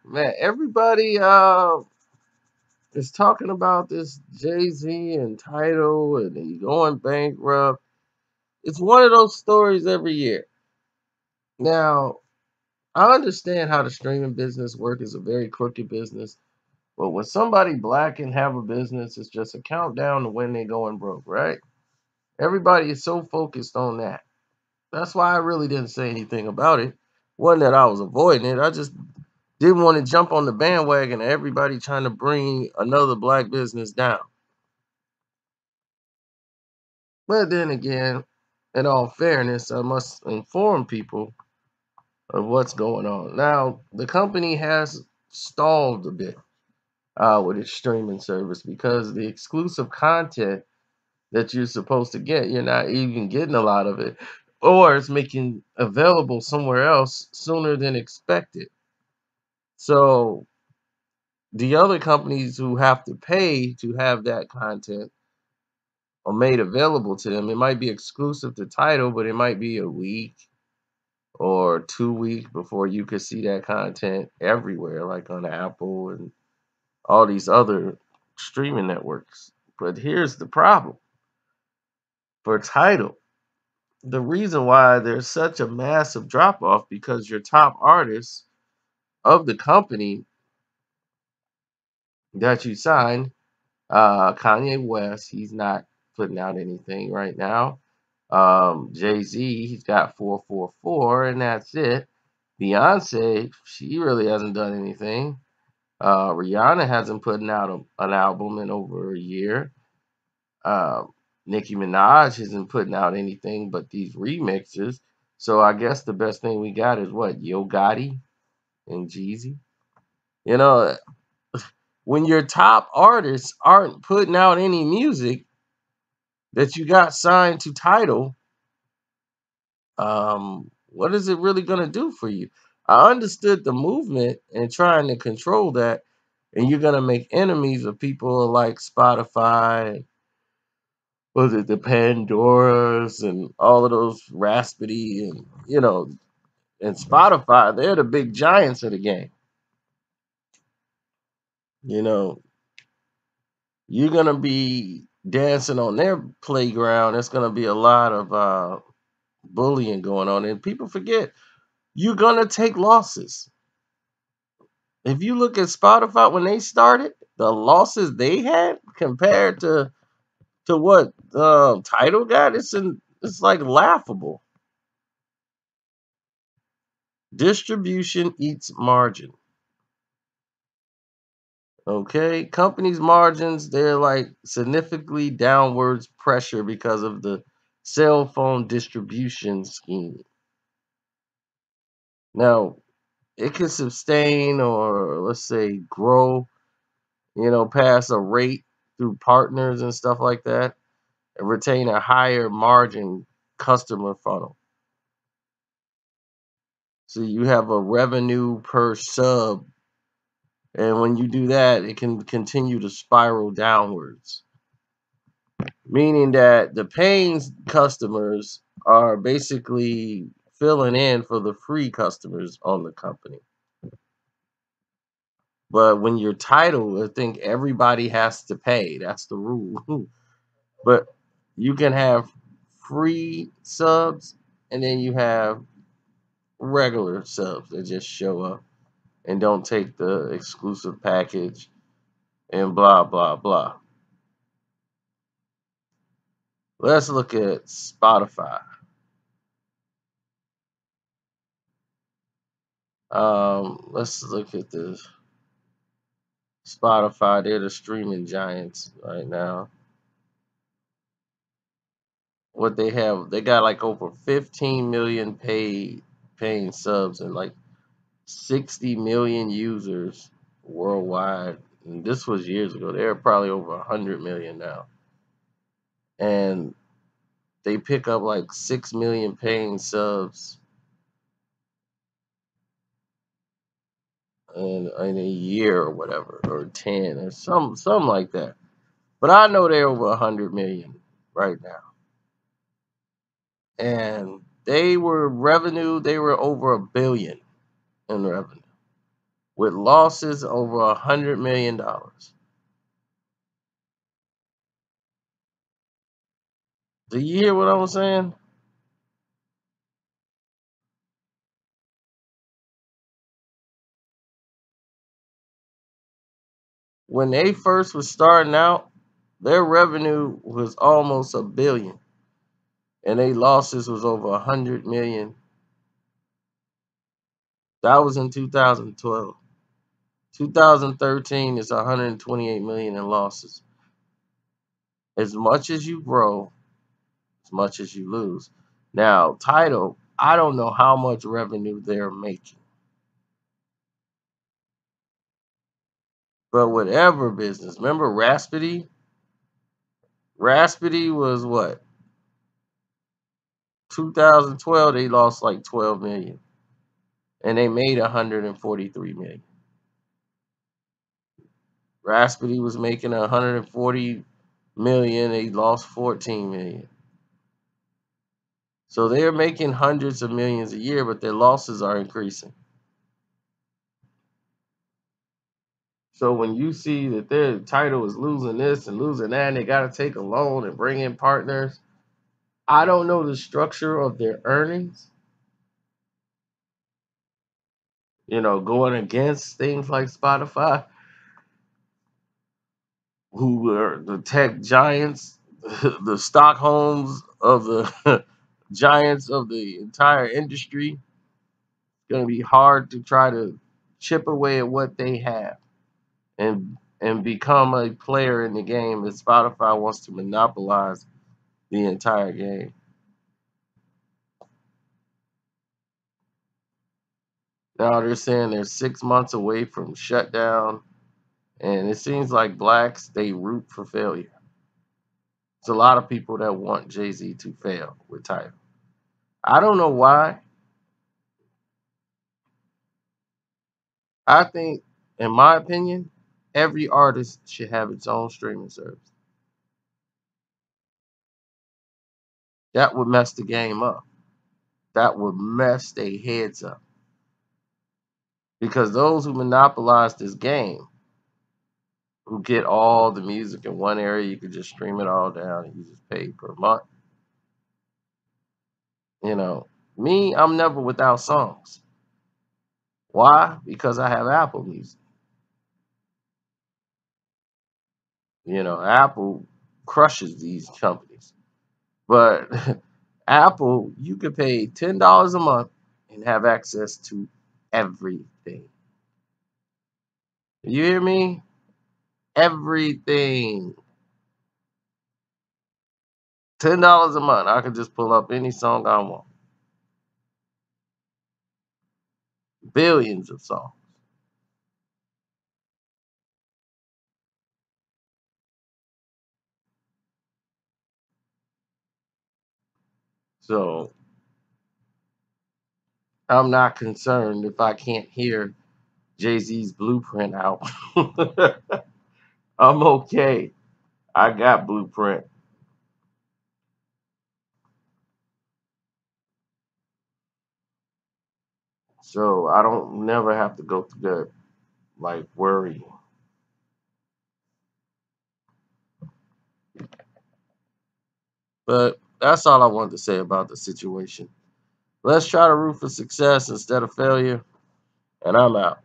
Man, everybody is talking about this Jay-Z and Tidal and he going bankrupt. It's one of those stories every year. Now, I understand how the streaming business works. It's a very crooked business. But when somebody black can have a business, it's just a countdown to when they going broke, right? Everybody is so focused on that. That's why I really didn't say anything about it. Wasn't that I was avoiding it. I just didn't want to jump on the bandwagon of everybody trying to bring another black business down. But then again, in all fairness, I must inform people of what's going on. Now, the company has stalled a bit with its streaming service because the exclusive content that you're supposed to get, you're not even getting a lot of it, or it's making available somewhere else sooner than expected. So the other companies who have to pay to have that content are made available to them. It might be exclusive to Title, but it might be a week or 2 weeks before you could see that content everywhere, like on Apple and all these other streaming networks. But here's the problem for Title. The reason why there's such a massive drop off because your top artists of the company that you signed, Kanye West, he's not putting out anything right now. Jay-Z, he's got 444, and that's it. Beyonce, she really hasn't done anything. Rihanna hasn't put out an album in over a year. Uh, Nicki Minaj isn't putting out anything but these remixes. So I guess the best thing we got is what, Yo Gotti and Jeezy. You know, when your top artists aren't putting out any music that you got signed to Title, what is it really gonna do for you? I understood the movement and trying to control that, and you're gonna make enemies of people like Spotify, was it the Pandoras and all of those Raspity and and Spotify, they're the big giants of the game. You know, you're gonna be dancing on their playground. There's gonna be a lot of bullying going on, and people forget you're gonna take losses. If you look at Spotify when they started, the losses they had compared to what Title got, it's like laughable. Distribution eats margin. Okay, companies' margins, they're like significantly downwards pressure because of the cell phone distribution scheme. Now, it can sustain or let's say grow, past a rate through partners and stuff like that and retain a higher margin customer funnel. So you have a revenue per sub, and when you do that, it can continue to spiral downwards, meaning that the paying customers are basically filling in for the free customers on the company. But when you're Title, I think everybody has to pay. That's the rule. But you can have free subs and then you have regular subs that just show up and don't take the exclusive package and blah blah blah. Let's look at Spotify. Let's look at this. Spotify, they're the streaming giants right now. What they have, they got like over 15 million paying subs and like 60 million users worldwide. And this was years ago. They're probably over 100 million now. And they pick up like 6 million paying subs in a year or whatever, or 10 or something like that. But I know they're over 100 million right now. And they were over $1 billion in revenue with losses over $100 million. Do you hear what I'm saying? When they first was starting out, their revenue was almost $1 billion, and their losses was over $100 million. That was in 2012. 2013 is 128 million in losses. As much as you grow, as much as you lose. Now, Tidal, I don't know how much revenue they're making. But whatever business, remember Raspity? Raspity was what? 2012, they lost like 12 million and they made 143 million. Raspity was making 140 million, they lost 14 million. So they're making hundreds of millions a year, but their losses are increasing. So when you see that their title is losing this and losing that, and they got to take a loan and bring in partners, I don't know the structure of their earnings, going against things like Spotify, who are the tech giants, the Stockholms of the giants of the entire industry. It's going to be hard to try to chip away at what they have and become a player in the game that Spotify wants to monopolize the entire game. Now they're saying they're 6 months away from shutdown, and it seems like blacks, they root for failure. There's a lot of people that want Jay-Z to fail with Tidal. I don't know why. I think, in my opinion, every artist should have its own streaming service. That would mess the game up. That would mess their heads up. Because those who monopolize this game, who get all the music in one area, you could just stream it all down and you just pay per month. Me, I'm never without songs. Why? Because I have Apple Music. Apple crushes these companies. But Apple, you could pay $10 a month and have access to everything. You hear me? Everything. $10 a month. I could just pull up any song I want. Billions of songs. So I'm not concerned if I can't hear Jay-Z's Blueprint album. I'm okay. I got Blueprint. So I don't never have to go through that like worry. But that's all I wanted to say about the situation. Let's try to root for success instead of failure. And I'm out.